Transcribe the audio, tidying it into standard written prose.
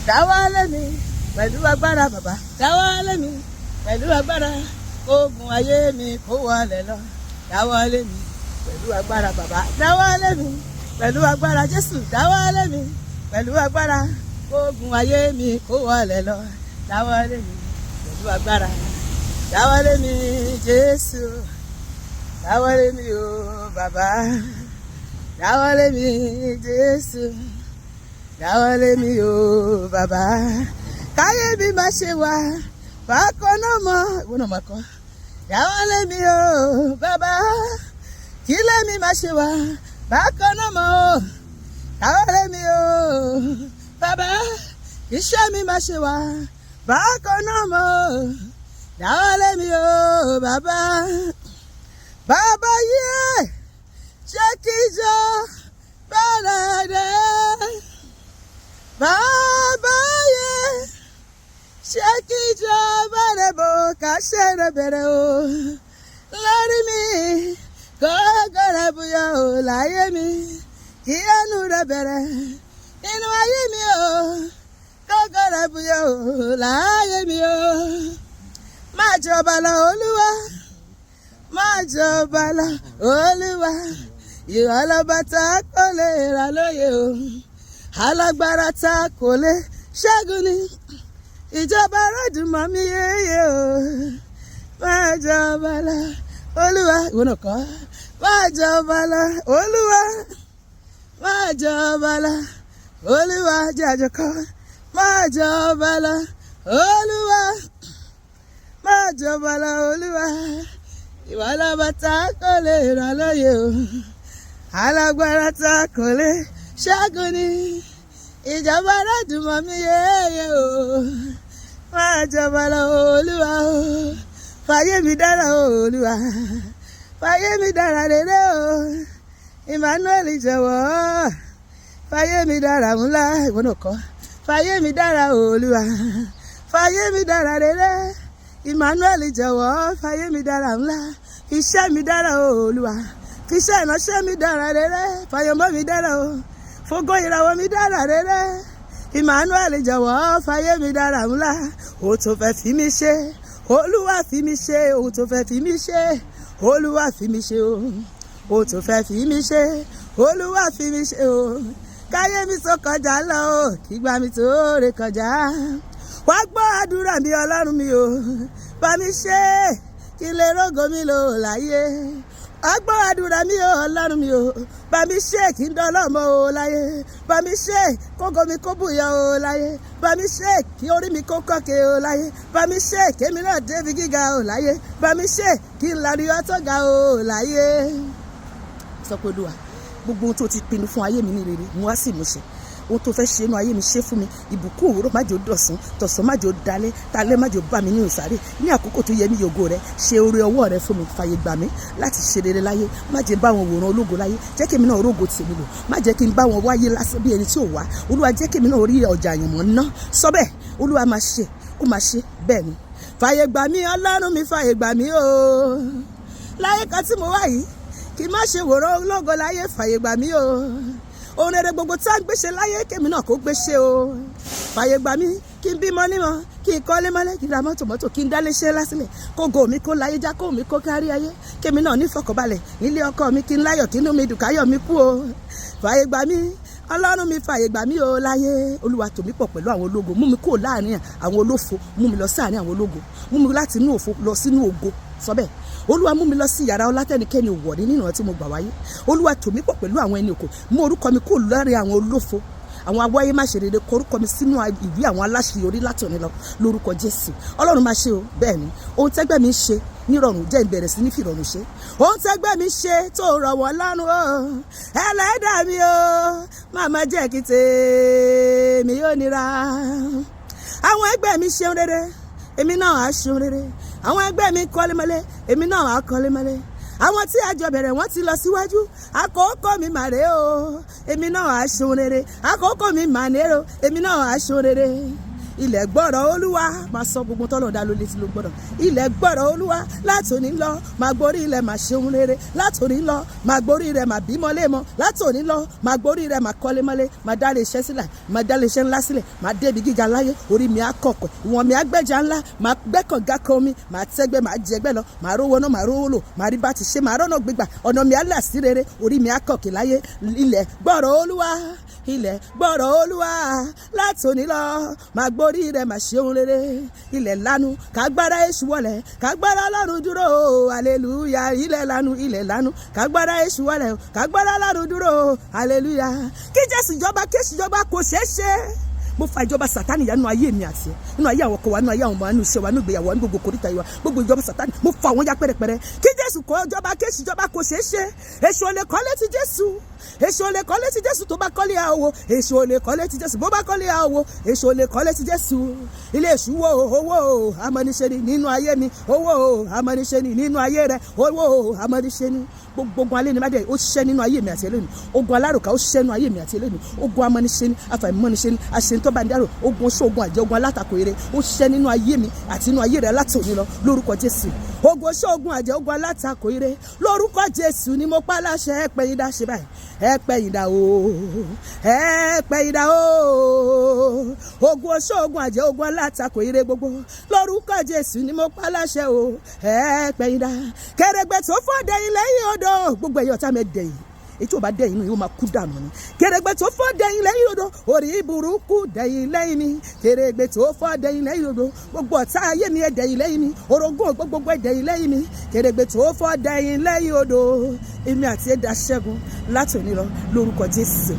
Dawole mi pẹ̀lú agbára bàbá. Dawole mi pẹ̀lú agbára. Ogun ayé mi kó wọlé lọ. Dawole mi pẹ̀lú agbára bàbá. Dawole mi pẹ̀lú agbára Jésù. Dawole mi pẹ̀lú agbára. Ogun ayé mi kó wọlé lọ. Dawole mi pẹ̀lú agbára. Dawole mi Jésù. Dawole mi o bàbá. Dawole mi Jésù. Dawole mi o bàbá. Káyé mi má ṣe wá bákan náà mọ́ ìwọ náà má kọ́. Dawole mi o bàbá. Kílé mi má ṣe wá bákan náà mọ́ o. Dawole mi o bàbá. Iṣẹ́ mi má ṣe wá bákan náà mọ́ o. Dawole mi o bàbá. Bàbá yé ṣé kíjọ bẹ̀rẹ̀ dé. Bàbá yé ṣé kíjọ bẹ̀rẹ̀ bò ká ṣe rẹ̀ bẹ̀rẹ̀ o. Lórí mi kọ́kọ́rẹ́ buyọ̀ o láyé mi kí ẹnu rẹ̀ bẹ̀rẹ̀ nínú ayé mi o. Kọ́kọ́rẹ́ buyọ̀ o láyé mi o. Má jọba lọ Olúwa. Má jọba lọ Olúwa. Ìwọ lọ́ba tá kò lè rà lóye o. Alágbára tá kò lè ṣẹ́gun ni. Ìjọba rọ̀dùn mọ́ mi yéye o. Má jọba lọ Olúwa. Ìwọ náà kọ́. Má jọba lọ Olúwa. Má jọba lọ Olúwa. Jẹ́ àjọkọ́. Má jọba lọ Olúwa. Má jọba lọ Olúwa. Ìwọ lọ́ba tá kò lè rà lóye o. Alágbára tá kò lè ṣẹ́gun ni. Ìjọba rọ̀dùn mọ́ mi yéye o. Má jọba lọ Olúwa o. Fàyè mi dára o Olúwa. Fàyè mi dára rere o. Emmanuel jọ̀wọ́. Fàyè mi dára ńlá. Ìwọ náà kọ́. Fàyè mi dára o Olúwa. Fàyè mi dára rere. Emmanuel jọ̀wọ́. Fàyè mi dára ńlá. Iṣẹ́ mi dára o Olúwa. Iṣẹ́ ìránṣẹ́ mi dára rere. Fàyọ̀mọ́ mi dára o. Fògo ìràwọ̀ mi dára rere. Emmanuel jọ̀wọ́. Fàyè mi dára ńlá. O tó fẹ́ fi mí ṣe. Olúwa fi mí ṣe. O tó fẹ́ fi mí ṣe. Olúwa fi mí ṣe o. O tó fẹ́ fi mí ṣe. Olúwa fi mí ṣe o. Káyé mi tó kọjá lọ o. Kígbà mi tó ré kọjá. Wá gbọ́ àdúrà mi Ọlọ́run mi o. Bá mi ṣe kí n lè rógo mi lò láyé. Wá gbọ́ àdúrà mi o Ọlọ́run mi o. Bá mi ṣe kí n dọ́lọ́mọ o láyé. Bá mi ṣe kógo mi kó bùyọ o láyé. Bá mi ṣe kí orí mi kó kọ́kẹ́ o láyé. Bá mi ṣe kémi náà débi gíga o láyé. Bá mi ṣe kí n lárúyọ tó ga o láyé. Sọ pé Olúwa gbogbo ohun tó ti pinnu fún ayé mi ní rere mo wá sí ìmúṣẹ. Ohun tó fẹ́ ṣe inú ayé mi ṣe fún mi. Ìbùkún òwúrọ̀ má jẹ́ ó dọ̀sán, tọ̀sán má jẹ́ ó dalẹ́, talẹ́ má jẹ́ ó bá mi ní ìsàrè. Ní àkókò tó yẹ mí yògo rẹ, ṣe oore ọwọ́ rẹ fún mi, fàyè gbà mí láti ṣe rere láyé. Má jẹ́ bá wọn wòran ológo láyé. Jẹ́ kí èmi náà rógo tèmi lò. Má jẹ́ kí n bá wọn wáyé lásán bí ẹni tí ò wá. Olúwa jẹ́ kí èmi náà rí ọjà àyànmọ́ ná. Sọ bẹ́ẹ̀, Olúwa máa ṣe, ó máa ṣe bẹ́ẹ̀ ni. Fàyè gbà mí Ọlọ́run mi, fàyè gbà mí o. Láyé kan tí mo wá yìí, kí n má ṣe wòran ológo láyé, fàyè gbà mí o. Ohun rere gbogbo tí a ń gbéṣe láyé kémi náà kó gbéṣe o. Fàyè gbà mí kí n bímọ nímọ, kí n kọ́lé mọ́lé, kí n ra mọ́tò kí n dálé ṣe lásìlẹ̀. Kógo mi kó láyé já, kó mi kó kárí ayé. Kémi náà ní fọkànbalẹ̀ nílé ọkọ mi, kí n láyọ̀ kí inú mi dùn káyọ̀ mi kú o. Fàyè gbà mí Ọlọ́run mi, fàyè gbà mí o láyé. Olúwa tò mí pọ̀ pẹ̀lú àwọn ológo. Mú mi kúrò láàrin àwọn olófo. Mú mi lọ sáàrin àwọn ológo. Mú mi láti inú òfo lọ sínú ògo. Sọ bẹ́ẹ̀. Olúwa mú mi lọ sí yàrá ọlátẹ́nikẹ́ni òwò ní nínú tí mo gbà wáyé. Olúwa tò mí pọ̀ pẹ̀lú àwọn ẹni òkò. Mú orúkọ mi kúrò láàrin àwọn olófo. Àwọn awáyé má ṣe rere, korúkọ mi sínú ìwé àwọn aláṣeyọrí látòní lọ lórúkọ Jésù. Ọlọ́run máa ṣe o bẹ́ẹ̀ ni. Ohun tẹ́gbẹ́ mi ṣe nírọ̀rùn jẹ́ ìbẹ̀rẹ̀ sí ní fìrọ̀rùn ṣe. Ohun tẹ́gbẹ́ mi ṣe tó rọ̀ wọ́n lọ́rùn o. Ẹlẹ́dàá mi o. Màmá jẹ́ kí tèmi yóò nira. Àwọn ẹgbẹ́ mi ṣeun rere. Èmi náà á ṣeun rere. Àwọn ẹgbẹ́ mi kọ́lé mọ́lé. Èmi náà á kọ́lé mọ́lé. Àwọn tí a jọ bẹ̀rẹ̀ wọ́n ti lọ síwájú. Àkókò mi mà rè o. Èmi náà á ṣeun rere. Àkókò mi mà rè o. Èmi náà á ṣeun rere. ilẹ̀ gbọ́rọ̀ Olúwa máa sọ gbogbo tọ́lọ̀ dá ló létí ló gbọ́dọ̀. Ilẹ̀ gbọ́rọ̀ Olúwa látòní lọ máa gborí ilẹ̀ máa ṣe ohun rere, látòní lọ máa gborí rẹ̀ máa bímọ lémọ, látòní lọ máa gborí rẹ̀ máa kọ́lé mọ́lé, máa dá lè iṣẹ́ sílẹ̀, máa dá lè iṣẹ́ ńlá sílẹ̀, máa débi gíga láyé, orí mi á kọ̀kọ̀, ìwọ̀n mi á gbẹ́jà ńlá, máa gbẹ́kànga kan omi, máa tẹ́gbẹ́, máa jẹgbẹ́ lọ, máa rówó náà, máa rówó lò, máa rí bá ti ṣe, máa rọ́nà gbígbà, ọ̀nà mi á là sí rere, orí mi á kọ̀kì láyé. Ilẹ̀ gbọ́rọ̀ Olúwa, ilẹ̀ gbọ́rọ̀ Olúwa látòní lọ máa gborí rẹ̀ máa ṣe ohun rere. Ilẹ̀ lanu kágbára èṣù wọlẹ̀, kágbára Ọlọ́run dúró, hallelujah. Ilẹ̀ lanu kágbára èṣù wọlẹ̀, kágbára Ọlọ́run dúró, hallelujah. Kí Jésù jọba, kí èṣù jọba kò ṣeé ṣe. Mo fa ìjọba Sátánì yà nínú ayé mi àti nínú ayé àwọn ọkọ wa, nínú ayé àwọn ọmọ wa, nínú iṣẹ́ wa, nínú ìgbéyàwó wa, ní gbogbo kòríta yìí wa, gbogbo ìjọba Sátánì mo fa àwọn ya pẹ́rẹpẹ́rẹ. Kí Jésù kó jọba, kí èṣù jọba kò ṣeé ṣe. Èṣù ò lè kọ́lé ti Jésù, èṣù ò lè kọ́lé ti Jésù tó bá kọ́lé àwò, èṣù ò lè kọ́lé ti Jésù bó bá kọ́lé àwò, èṣù ò lè kọ́lé ti Jésù. Ilé èṣù wo owó amọ̀niṣe ni nínú ayé mi, owó amọ̀niṣe ni nínú ayé rẹ, owó amọ̀niṣe ni. Gbogbo alẹ́ ni má dẹ̀ ó ṣiṣẹ́ nínú ayé mi àti ẹlẹ́nu, ogun alárùkà ó ṣiṣẹ́ nínú ayé mi àti ẹlẹ́nu, ogun amọ̀niṣe ni, afàìmọ̀niṣe ni, àṣentọ́bàndárò, ogun ṣóògùn àjẹ́, ogun alátakò eré ó ṣiṣẹ́ nínú ayé mi àti nínú ayé rẹ látòní lọ lórúkọ Jésù. Ogun ṣóògùn àjẹ́, ogun alátakò eré lórúkọ Jésù ni mo pa láṣẹ. Ẹ pẹ́ yín dá ṣe báyìí, ẹ pẹ́ yín dá o, ẹ pẹ́ yín dá o. Ogun ṣóògùn àjẹ́, ogun alátakò eré gbogbo lórúkọ Jésù ni mo pa láṣẹ o, ẹ pẹ́ yín dá. Kèrègbè tó fọ́ dẹ̀yìn lẹ́yìn odò, gbogbo ẹ̀yọ́ tá mi dẹ̀yìn, ètò ọba dẹ̀yìn inú yóò máa kú dànù ni. Kèrègbè tó fọ́ dẹ̀yìn lẹ́yìn odò, orí burúkú dẹ̀yìn lẹ́yìn mi. Kèrègbè tó fọ́ dẹ̀yìn lẹ́yìn odò, gbogbo ọ̀tá ayé mi ẹ̀ dẹ̀yìn lẹ́yìn mi, orogún gbogbo ẹ̀ dẹ̀yìn lẹ́yìn mi. Kèrègbè tó fọ́ dẹ̀yìn lẹ́yìn odò, èmi àti ẹ̀dá ṣẹ́gun látòní lọ lórúkọ Jésù.